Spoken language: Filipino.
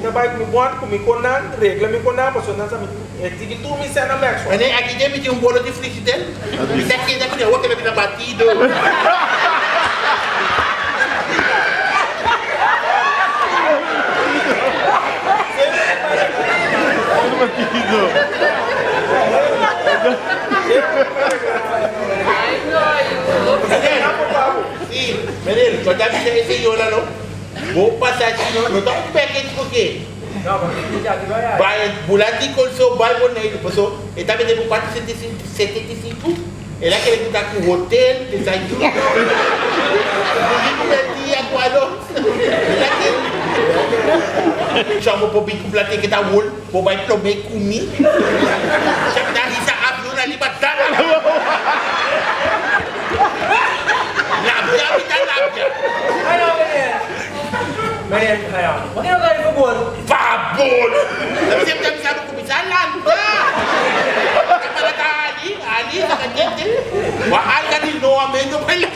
na baik mi buat ku mi konan regla mi konan pa so na sa mi tigi tu mi sana max. Ane aqui tem um bolo de frigideira. Isso aqui é da outra vida batido. Sim, menino, só deve ser esse yola não. Vou passar aqui, não tá um package por quê? Vai, bulan di konso vai bonito, pessoal. Ele tá vendendo por 475. Ele é aquele que tá com hotel, desayuno. Dia com a luz. Ele é aquele. Chama o pobre com platinha que tá olho, o vai comer comigo. Chama da risa abro na liberdade. Labia, me dá labia. Ano, Mayan, kaya. Magkano kayo pabon? Pabon! Tapi saya bisa berkebisalan. Kepala tadi, Ali, tak kejadian. Wah, kan di Noah, main tu pala.